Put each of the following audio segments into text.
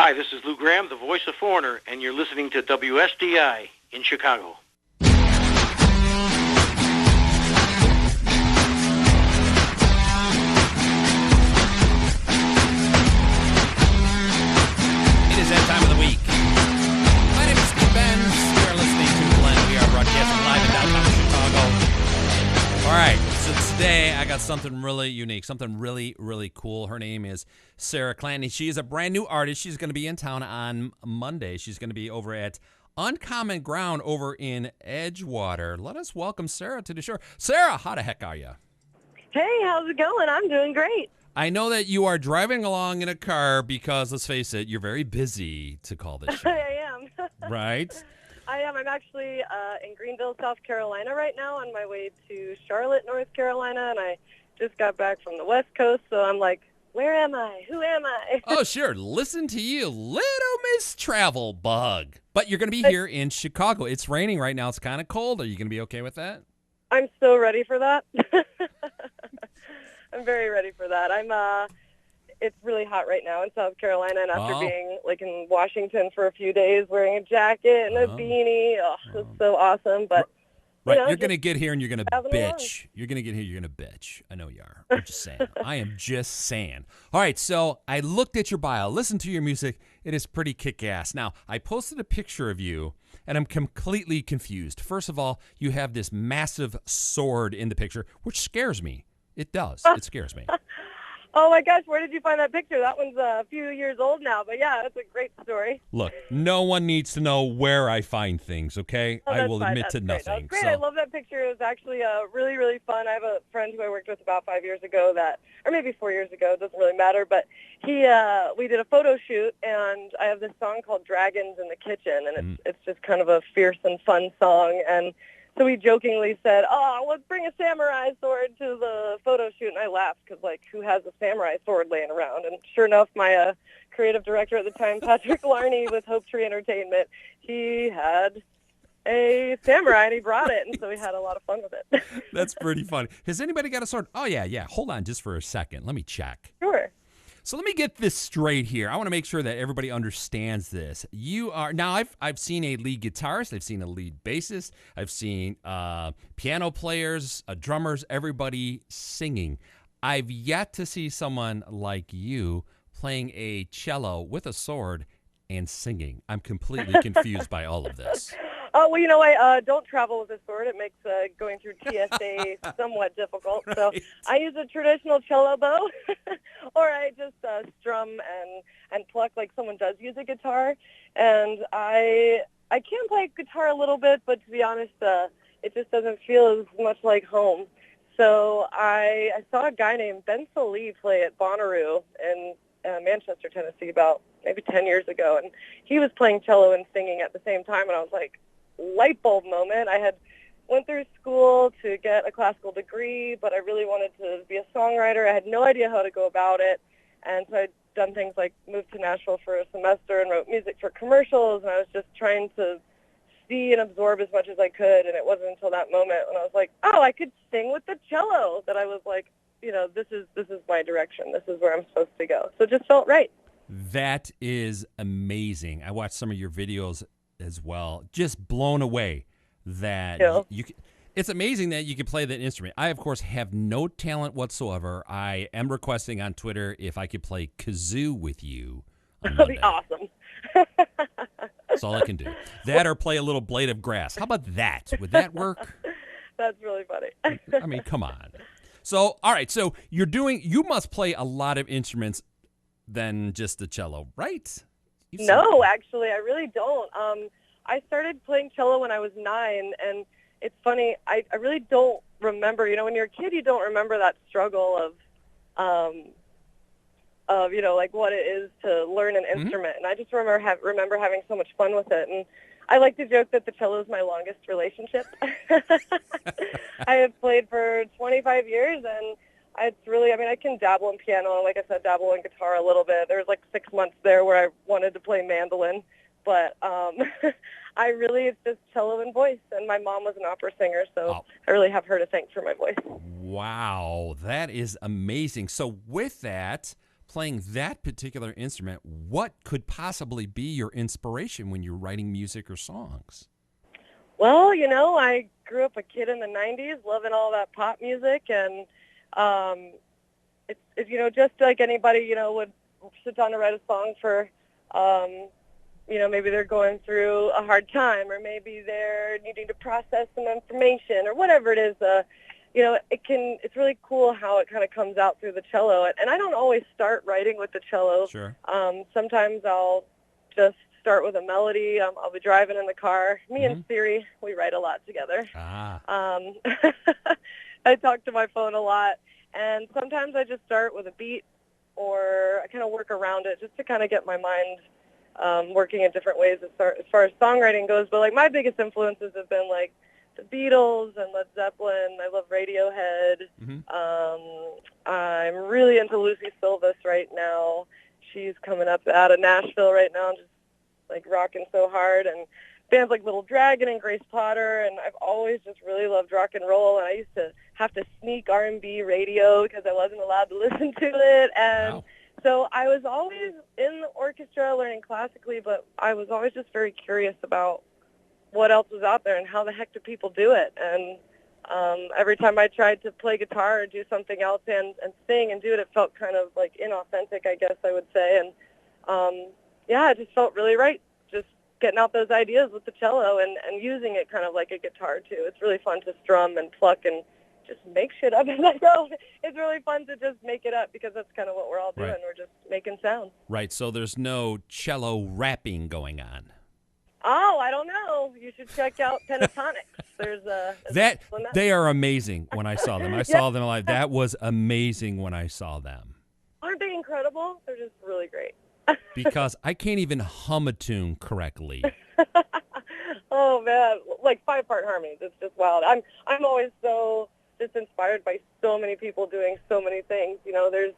Hi, this is Lou Graham, the voice of Foreigner, and you're listening to WSDI in Chicago. It is that time of the week. My name is Steve Benz. You are listening to Glenn. We are broadcasting live in downtown Chicago. All right, so today I got something really unique, something really, really cool. Her name is Sarah Clanton. She is a brand new artist. She's going to be in town on Monday. She's going to be over at Uncommon Ground over in Edgewater. Let us welcome Sarah to the show. Sarah, how the heck are you? Hey, how's it going? I'm doing great. I know that you are driving along in a car because, let's face it, you're very busy to call this show. I am. Right? I am. I'm actually in Greenville, South Carolina right now on my way to Charlotte, North Carolina, and I just got back from the West Coast, so I'm like, where am I? Who am I? Oh, sure. Listen to you, little Miss Travel Bug. But you're going to be here in Chicago. It's raining right now. It's kind of cold. Are you going to be okay with that? I'm so ready for that. I'm very ready for that. It's really hot right now in South Carolina, and after being like in Washington for a few days, wearing a jacket and a beanie, it's so awesome. But right, you know, you're going to get here and you're going to bitch. Along. You're going to get here, you're going to bitch. I know you are. I'm just saying. I am just saying. All right, so I looked at your bio, listened to your music. It is pretty kick-ass. Now, I posted a picture of you, and I'm completely confused. First of all, you have this massive sword in the picture, which scares me. It does. It scares me. Oh, my gosh, where did you find that picture? That one's a few years old now, but yeah, that's a great story. Look, no one needs to know where I find things, okay? Oh, I will admit to Great. nothing. That was great. So. I love that picture. It was actually really, really fun. I have a friend who I worked with about 5 years ago or maybe 4 years ago, it doesn't really matter, but we did a photo shoot, and I have this song called Dragons in the Kitchen, and it's just kind of a fierce and fun song, and so we jokingly said, let's bring a samurai sword to the photo shoot. And I laughed because, like, who has a samurai sword laying around? And sure enough, my creative director at the time, Patrick Larney with Hope Tree Entertainment, he had a samurai and he brought it. And so we had a lot of fun with it. That's pretty funny. Has anybody got a sword? Oh, yeah. Hold on just for a second. Let me check. Sure. So let me get this straight here. I want to make sure that everybody understands this. You are now. I've seen a lead guitarist. I've seen a lead bassist. I've seen piano players, drummers, everybody singing. I've yet to see someone like you playing a cello with a sword and singing. I'm completely confused by all of this. Oh, well, you know, I don't travel with a sword. It makes going through TSA somewhat difficult. Right. So I use a traditional cello bow, or I just strum and pluck like someone does use a guitar. And I can play guitar a little bit, but to be honest, it just doesn't feel as much like home. So I saw a guy named Ben Solee play at Bonnaroo in Manchester, Tennessee, about maybe 10 years ago, and he was playing cello and singing at the same time, and I was like, light bulb moment. I had went through school to get a classical degree, but I really wanted to be a songwriter. I had no idea how to go about it, and so I'd done things like moved to Nashville for a semester and wrote music for commercials, and I was just trying to see and absorb as much as I could, and it wasn't until that moment when I was like, I could sing with the cello, that I was like, this is my direction. This is where I'm supposed to go. So it just felt right. That is amazing. I watched some of your videos as well. Just blown away that you can, it's amazing that you can play that instrument. I, of course, have no talent whatsoever. I am requesting on Twitter if I could play kazoo with you. That would be awesome. That's all I can do. That or play a little blade of grass. How about that? Would that work? That's really funny. I mean, come on. So, all right. So you must play a lot of instruments than just the cello, right? No, actually, I really don't. I started playing cello when I was 9, and it's funny, I really don't remember. When you're a kid, you don't remember that struggle of like what it is to learn an instrument. And I just remember having so much fun with it. And I like to joke that the cello is my longest relationship. I have played for 25 years, and it's really, I can dabble in piano, and like I said, dabble in guitar a little bit. There was like 6 months there where I wanted to play mandolin, but it's just cello and voice, and my mom was an opera singer, so I really have her to thank for my voice. Wow, that is amazing. So with that, playing that particular instrument, what could possibly be your inspiration when you're writing music or songs? Well, I grew up a kid in the 90s, loving all that pop music, and it's just like anybody, would sit down to write a song for, maybe they're going through a hard time, or maybe they're needing to process some information, or whatever it is. It's really cool how it kind of comes out through the cello. And I don't always start writing with the cello. Sure. Sometimes I'll just start with a melody. I'll be driving in the car. Me and Siri, we write a lot together. I talk to my phone a lot. And sometimes I just start with a beat, or I kind of work around it just to kind of get my mind working in different ways as far as songwriting goes. But, like, my biggest influences have been, like, the Beatles and Led Zeppelin. I love Radiohead. I'm really into Lucy Silvas right now. She's coming up out of Nashville right now, just, like, rocking so hard. And bands like Little Dragon and Grace Potter. And I've always just really loved rock and roll. And I used to have to sneak R&B radio because I wasn't allowed to listen to it. And so I was always in the orchestra learning classically, but I was always just very curious about what else was out there and how the heck do people do it. And every time I tried to play guitar or do something else and sing and do it, it felt kind of like inauthentic, I guess I would say. And it just felt really right, just getting out those ideas with the cello and using it kind of like a guitar too. It's really fun to strum and pluck and just make shit up as I go. It's really fun to just make it up because that's kind of what we're all doing. Right. We're just making sounds. Right, so there's no cello rapping going on. Oh, I don't know. You should check out Pentatonics. There's they are amazing when I saw them. I saw them live. That was amazing when I saw them. Aren't they incredible? They're just really great. Because I can't even hum a tune correctly. Oh man, like 5-part harmonies. It's just wild. I'm always so just inspired by so many people doing so many things. There's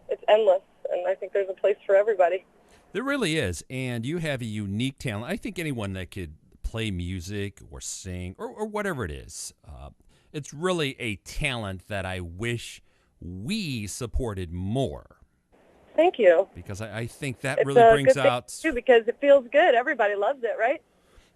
it's endless, and I think there's a place for everybody. There really is, and you have a unique talent. I think anyone that could play music or sing or whatever it is, it's really a talent that I wish we supported more. Thank you. Because I think that really brings out... too, because it feels good. Everybody loves it, right?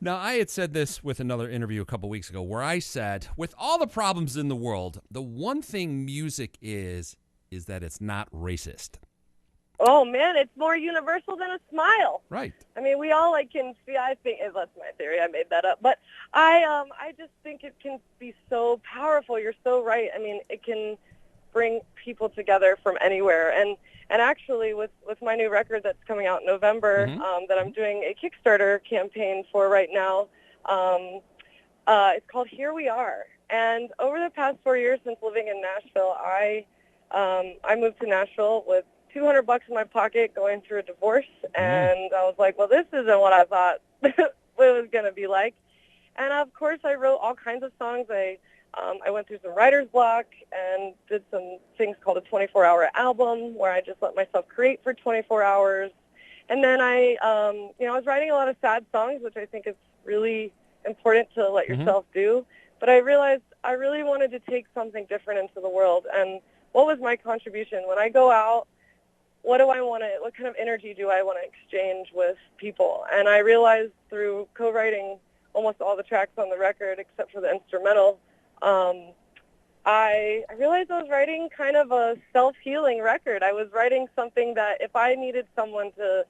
Now, I had said this with another interview a couple weeks ago where I said, with all the problems in the world, the one thing music is that it's not racist. Oh, man, it's more universal than a smile. Right. I mean, we all can see, I think, that's my theory, I made that up, but I just think it can be so powerful. You're so right. I mean, it can bring people together from anywhere. And actually, with my new record that's coming out in November, that I'm doing a Kickstarter campaign for right now, it's called Here We Are. And over the past 4 years since living in Nashville, I moved to Nashville with $200 in my pocket going through a divorce, and I was like, well, this isn't what I thought it was going to be like. And of course, I wrote all kinds of songs. I went through some writer's block and did some things called a 24-hour album where I just let myself create for 24 hours. And then I was writing a lot of sad songs, which I think is really important to let yourself do. But I realized I really wanted to take something different into the world. And what was my contribution? When I go out, what kind of energy do I want to exchange with people? And I realized through co-writing almost all the tracks on the record except for the instrumental, I realized I was writing kind of a self-healing record. I was writing something that if I needed someone to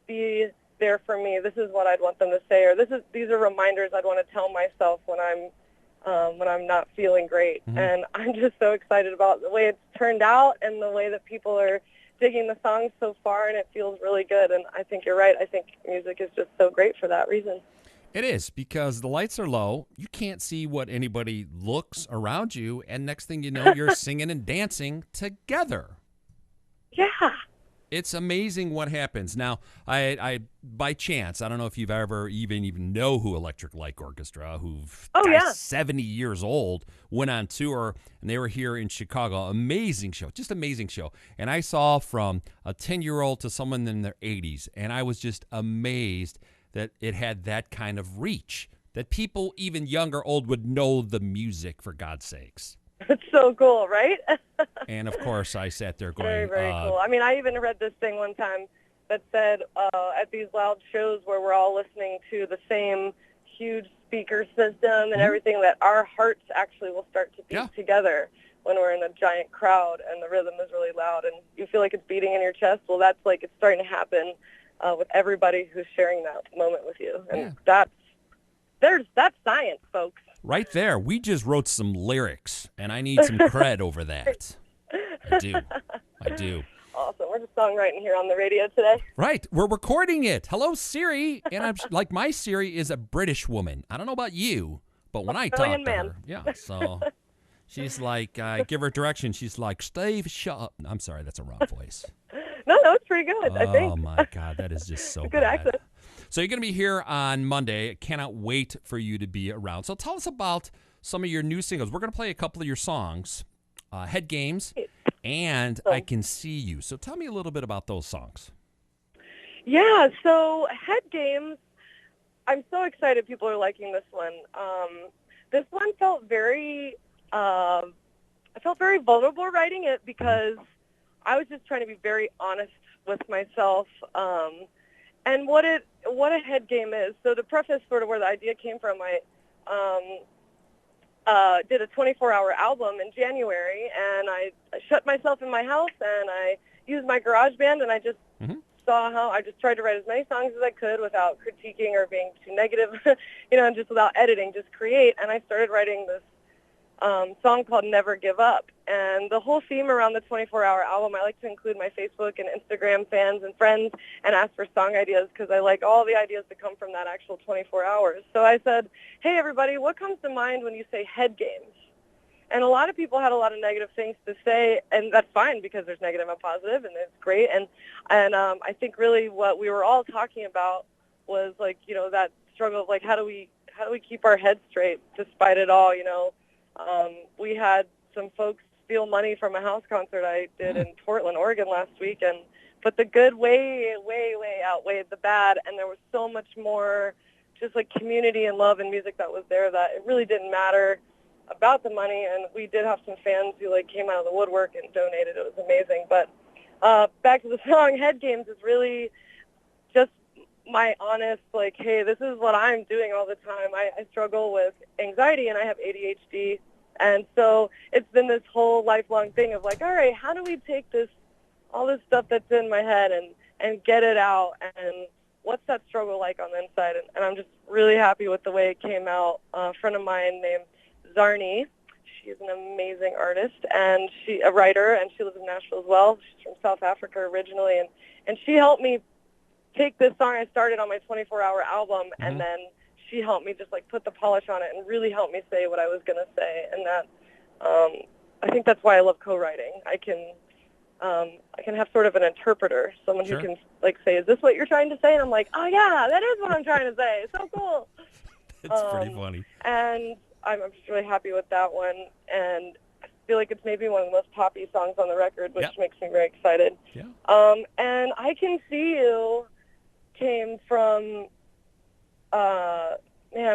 be there for me, this is what I'd want them to say, or these are reminders I'd want to tell myself when I'm not feeling great. And I'm just so excited about the way it's turned out and the way that people are digging the songs so far, and it feels really good. And I think you're right. I think music is just so great for that reason. It is, because the lights are low. You can't see what anybody looks around you, and next thing you know, you're singing and dancing together. Yeah. It's amazing what happens. Now, I by chance, I don't know if you've ever even know who Electric Light Orchestra, who've 70 years old, went on tour, and they were here in Chicago. Amazing show, just amazing show. And I saw from a 10-year-old to someone in their 80s, and I was just amazed that it had that kind of reach, that people even young or old would know the music, for God's sakes. It's so cool, right? And, of course, I sat there going, Very, very cool. I mean, I even read this thing one time that said at these loud shows where we're all listening to the same huge speaker system and everything, that our hearts actually will start to beat together when we're in a giant crowd and the rhythm is really loud and you feel like it's beating in your chest. Well, that's like it's starting to happen with everybody who's sharing that moment with you. And that's science, folks. Right there. We just wrote some lyrics, and I need some cred over that. I do. Awesome. We're just songwriting here on the radio today. Right. We're recording it. Hello, Siri. And I'm like, my Siri is a British woman. I don't know about you, but when I talk to her, so she's like, give her direction. She's like, Steve, shut up. I'm sorry, that's a wrong voice. No, it's pretty good, I think. Oh, my God, that is just so good bad. accent. So you're going to be here on Monday. Cannot wait for you to be around. So tell us about some of your new singles. We're going to play a couple of your songs, Head Games, and I Can See You. So tell me a little bit about those songs. Yeah, so Head Games, I'm so excited people are liking this one. This one felt very, I felt very vulnerable writing it because I was just trying to be very honest with myself. And what a head game is. So to preface sort of where the idea came from, I did a 24-hour album in January, and I shut myself in my house, and I used my GarageBand, and I just saw how I just tried to write as many songs as I could without critiquing or being too negative, and just without editing, just create. And I started writing this song called Never Give Up. And the whole theme around the 24-hour album, I like to include my Facebook and Instagram fans and friends and ask for song ideas because I like all the ideas that come from that actual 24 hours. So I said, hey, everybody, what comes to mind when you say head games? And a lot of people had a lot of negative things to say, and that's fine because there's negative and positive, and it's great. And I think really what we were all talking about was like, that struggle of like, how do we keep our heads straight despite it all, we had some folks steal money from a house concert I did in Portland, Oregon last week, but the good way outweighed the bad, and there was so much more just like community and love and music that was there that it really didn't matter about the money. And we did have some fans who like came out of the woodwork and donated. It was amazing. But back to the song, Head Games is really just my honest, like, hey, this is what I'm doing all the time. I struggle with anxiety and I have ADHD. And so it's been this whole lifelong thing of like, all right, how do we take all this stuff that's in my head and get it out? And what's that struggle like on the inside? And I'm just really happy with the way it came out. A friend of mine named Zarni, she's an amazing artist and a writer, and she lives in Nashville as well. She's from South Africa originally. And she helped me take this song I started on my 24-hour album, and then she helped me just like put the polish on it and really helped me say what I was going to say. And that I think that's why I love co-writing. I can have sort of an interpreter, someone who can like say, is this what you're trying to say? And I'm like, oh yeah, that is what I'm trying to say. It's so cool. It's pretty funny. And I'm just really happy with that one. And I feel like it's maybe one of the most poppy songs on the record, which makes me very excited. Yeah. And I Can See You came from a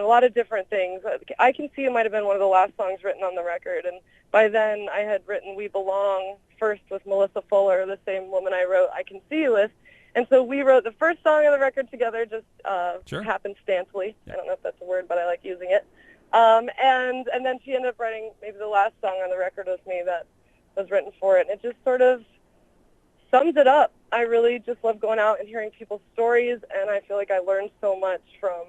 lot of different things. I Can See You might have been one of the last songs written on the record, and by then I had written We Belong first with Melissa Fuller, the same woman I wrote I Can See You with, and so we wrote the first song of the record together just happenstancely. I don't know if that's a word, but I like using it. And then she ended up writing maybe the last song on the record with me that was written for it, and it just sort of sums it up. I really just love going out and hearing people's stories, and I feel like I learned so much from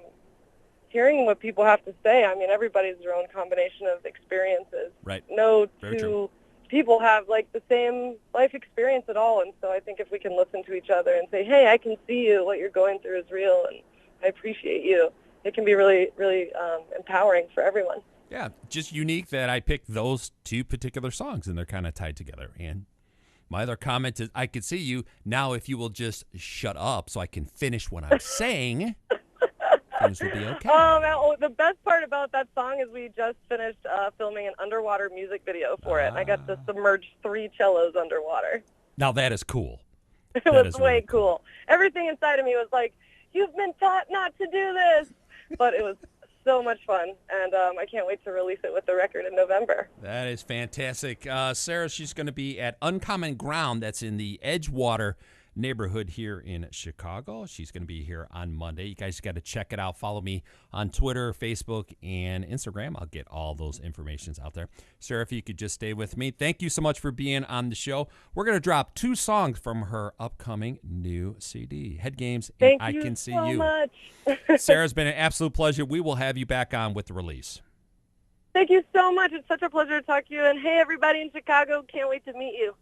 hearing what people have to say. I mean, everybody's their own combination of experiences. Right. No two people have like the same life experience at all, and so I think if we can listen to each other and say, hey, I can see you, what you're going through is real, and I appreciate you, it can be really, really empowering for everyone. Yeah, just unique that I picked those two particular songs, and they're kind of tied together. And my other comment is, I could see you now if you will just shut up so I can finish what I'm saying. Things will be okay. The best part about that song is we just finished filming an underwater music video for it. And I got to submerge 3 cellos underwater. Now that is cool. It was way cool. Everything inside of me was like, you've been taught not to do this. But it was so much fun, and I can't wait to release it with the record in November. That is fantastic. Sarah, she's going to be at Uncommon Ground. That's in the Edgewater neighborhood here in Chicago. She's going to be here on Monday. You guys got to check it out. Follow me on Twitter, Facebook, and Instagram. I'll get all those informations out there. Sarah, if you could just stay with me. Thank you so much for being on the show. We're going to drop 2 songs from her upcoming new CD, Head Games and I Can See You. Thank you so much. Sarah's been an absolute pleasure. We will have you back on with the release. Thank you so much. It's such a pleasure to talk to you. And hey, everybody in Chicago, can't wait to meet you.